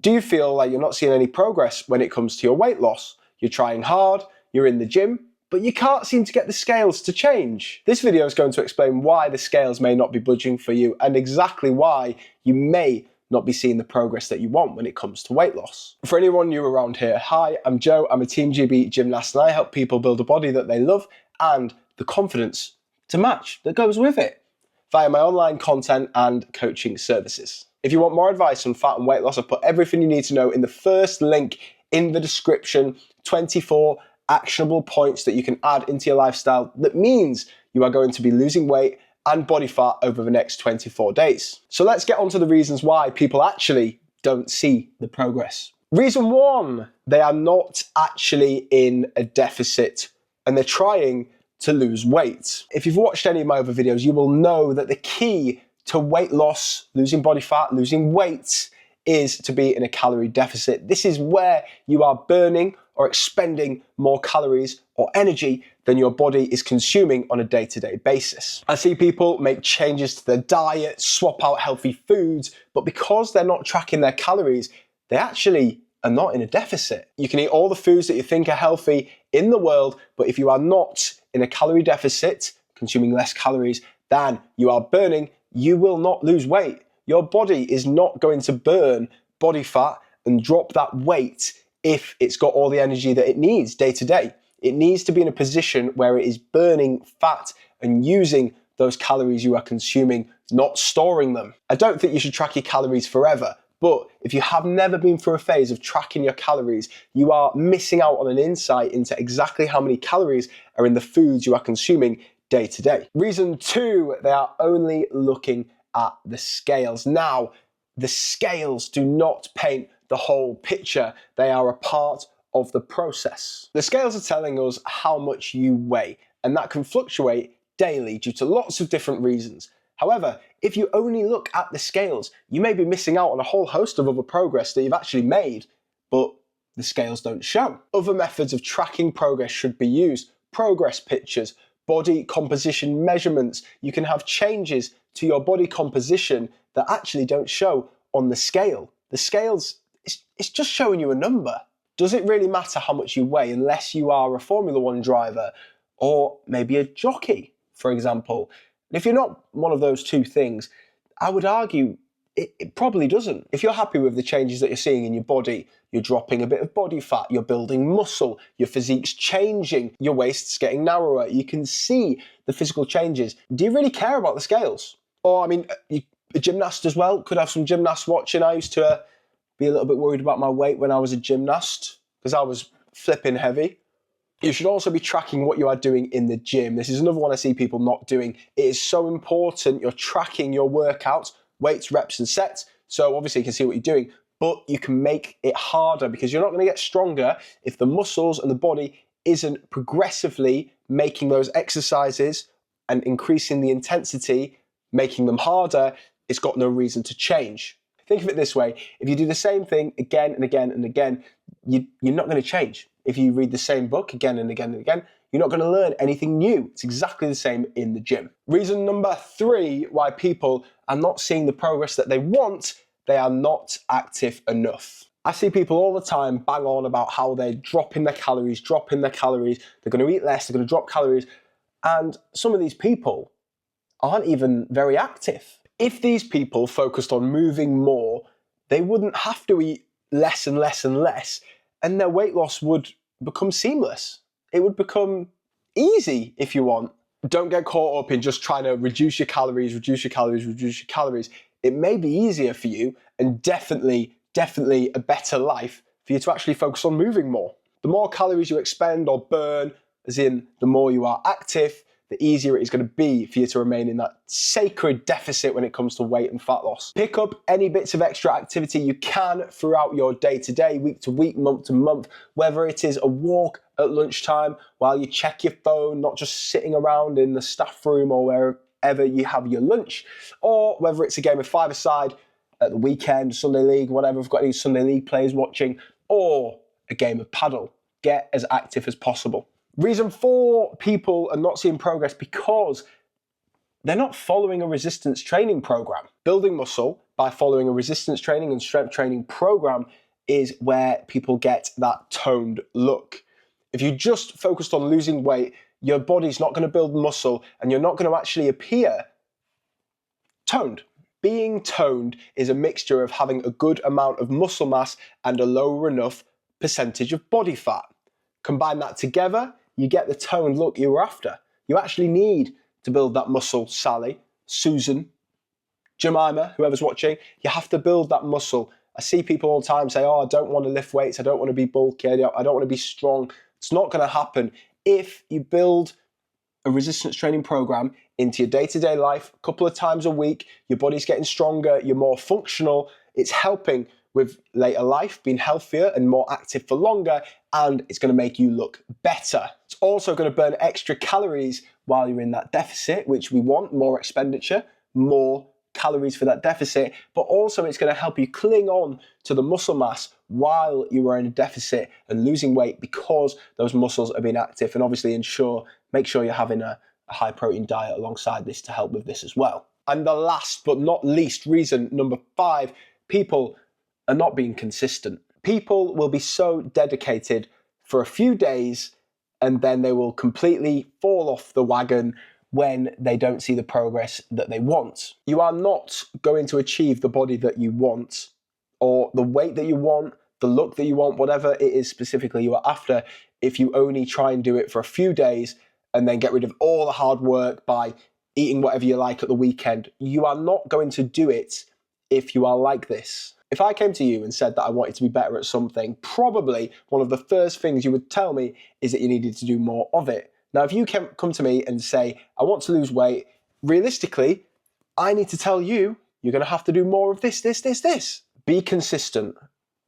Do you feel like you're not seeing any progress when it comes to your weight loss? You're trying hard, you're in the gym, but you can't seem to get the scales to change. This video is going to explain why the scales may not be budging for you and exactly why you may not be seeing the progress that you want when it comes to weight loss. For anyone new around here, hi, I'm Joe, I'm a Team GB gymnast and I help people build a body that they love and the confidence to match that goes with it via my online content and coaching services. If you want more advice on fat and weight loss, I've put everything you need to know in the first link in the description, 24 actionable points that you can add into your lifestyle that means you are going to be losing weight and body fat over the next 24 days. So let's get on to the reasons why people actually don't see the progress. Reason one, they are not actually in a deficit and they're trying to lose weight. If you've watched any of my other videos, you will know that the key to weight loss, losing body fat, losing weight, is to be in a calorie deficit. This is where you are burning or expending more calories or energy than your body is consuming on a day-to-day basis. I see people make changes to their diet, swap out healthy foods, but because they're not tracking their calories, they actually are not in a deficit. You can eat all the foods that you think are healthy in the world, but if you are not in a calorie deficit, consuming less calories than you are burning, you will not lose weight. Your body is not going to burn body fat and drop that weight if it's got all the energy that it needs day to day. It needs to be in a position where it is burning fat and using those calories you are consuming, not storing them. I don't think you should track your calories forever, but if you have never been through a phase of tracking your calories, you are missing out on an insight into exactly how many calories are in the foods you are consuming day to day. Reason two, they are only looking at the scales. Now, the scales do not paint the whole picture. They are a part of the process. The scales are telling us how much you weigh, and that can fluctuate daily due to lots of different reasons. However, if you only look at the scales, you may be missing out on a whole host of other progress that you've actually made, but the scales don't show. Other methods of tracking progress should be used. Progress pictures, body composition measurements. You can have changes to your body composition that actually don't show on the scale. The scales, it's just showing you a number. Does it really matter how much you weigh unless you are a Formula One driver or maybe a jockey, for example? And if you're not one of those two things, I would argue it probably doesn't. If you're happy with the changes that you're seeing in your body, you're dropping a bit of body fat, you're building muscle, your physique's changing, your waist's getting narrower, you can see the physical changes. Do you really care about the scales? Or, I mean, a gymnast as well, could have some gymnasts watching. I used to be a little bit worried about my weight when I was a gymnast because I was flipping heavy. You should also be tracking what you are doing in the gym. This is another one I see people not doing. It is so important you're tracking your workouts, weights, reps, and sets. So obviously you can see what you're doing, but you can make it harder because you're not going to get stronger if the muscles and the body isn't progressively making those exercises and increasing the intensity, making them harder. It's got no reason to change. Think of it this way. If you do the same thing again and again and again, you're not going to change. If you read the same book again and again and again, you're not going to learn anything new. It's exactly the same in the gym. Reason number three why people are not seeing the progress that they want, they are not active enough. I see people all the time bang on about how they're dropping their calories, they're going to eat less, they're going to drop calories, and some of these people aren't even very active. If these people focused on moving more, they wouldn't have to eat less and less and less, and their weight loss would become seamless. It would become easy if you want. Don't get caught up in just trying to reduce your calories. It may be easier for you and definitely a better life for you to actually focus on moving more. The more calories you expend or burn, as in the more you are active, the easier it is going to be for you to remain in that sacred deficit when it comes to weight and fat loss. Pick up any bits of extra activity you can throughout your day-to-day, week-to-week, month-to-month, whether it is a walk at lunchtime while you check your phone, not just sitting around in the staff room or wherever you have your lunch, or whether it's a game of five-a-side at the weekend, Sunday League, whatever, if we've got any Sunday League players watching, or a game of paddle. Get as active as possible. Reason 4, people are not seeing progress because they're not following a resistance training program. Building muscle by following a resistance training and strength training program is where people get that toned look. If you just focused on losing weight, your body's not going to build muscle and you're not going to actually appear toned. Being toned is a mixture of having a good amount of muscle mass and a lower enough percentage of body fat. Combine that together, you get the toned look you're after. You actually need to build that muscle, Sally, Susan, Jemima, whoever's watching. You have to build that muscle. I see people all the time say, oh, I don't want to lift weights, I don't want to be bulky, I don't want to be strong. It's not going to happen. If you build a resistance training program into your day-to-day life a couple of times a week, your body's getting stronger, you're more functional, it's helping with later life, being healthier and more active for longer, and it's going to make you look better. It's also going to burn extra calories while you're in that deficit, which we want, more expenditure, more calories for that deficit, but also it's going to help you cling on to the muscle mass while you are in a deficit and losing weight because those muscles are being active, and obviously make sure you're having a high protein diet alongside this to help with this as well. And the last but not least reason, number 5, people are not being consistent. People will be so dedicated for a few days and then they will completely fall off the wagon when they don't see the progress that they want. You are not going to achieve the body that you want or the weight that you want, the look that you want, whatever it is specifically you are after, if you only try and do it for a few days and then get rid of all the hard work by eating whatever you like at the weekend. You are not going to do it if you are like this. If I came to you and said that I wanted to be better at something, probably one of the first things you would tell me is that you needed to do more of it. Now, if you come to me and say, I want to lose weight, realistically, I need to tell you, you're going to have to do more of this. Be consistent,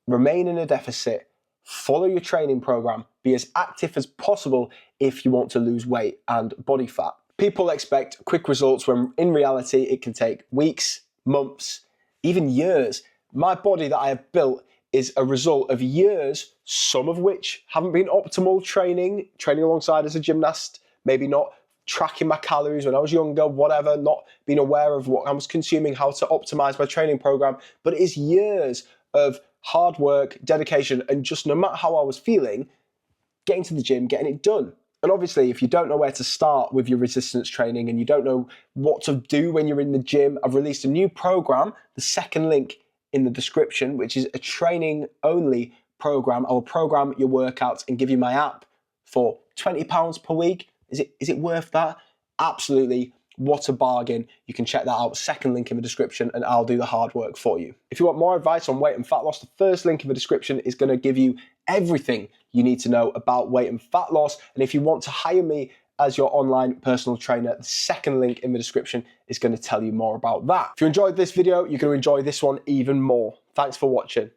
remain in a deficit, follow your training program, be as active as possible if you want to lose weight and body fat. People expect quick results when in reality it can take weeks, months, even years. My body that I have built is a result of years, some of which haven't been optimal training alongside as a gymnast, maybe not tracking my calories when I was younger, whatever, not being aware of what I was consuming, how to optimize my training program, but it is years of hard work, dedication, and just no matter how I was feeling, getting to the gym, getting it done. And obviously, if you don't know where to start with your resistance training and you don't know what to do when you're in the gym, I've released a new program, the second link in the description, which is a training-only program. I will program your workouts and give you my app for £20 per week. Is it worth that? Absolutely. What a bargain. You can check that out. Second link in the description, and I'll do the hard work for you. If you want more advice on weight and fat loss, the first link in the description is going to give you everything you need to know about weight and fat loss. And if you want to hire me as your online personal trainer, the second link in the description is going to tell you more about that. If you enjoyed this video, you're going to enjoy this one even more. Thanks for watching.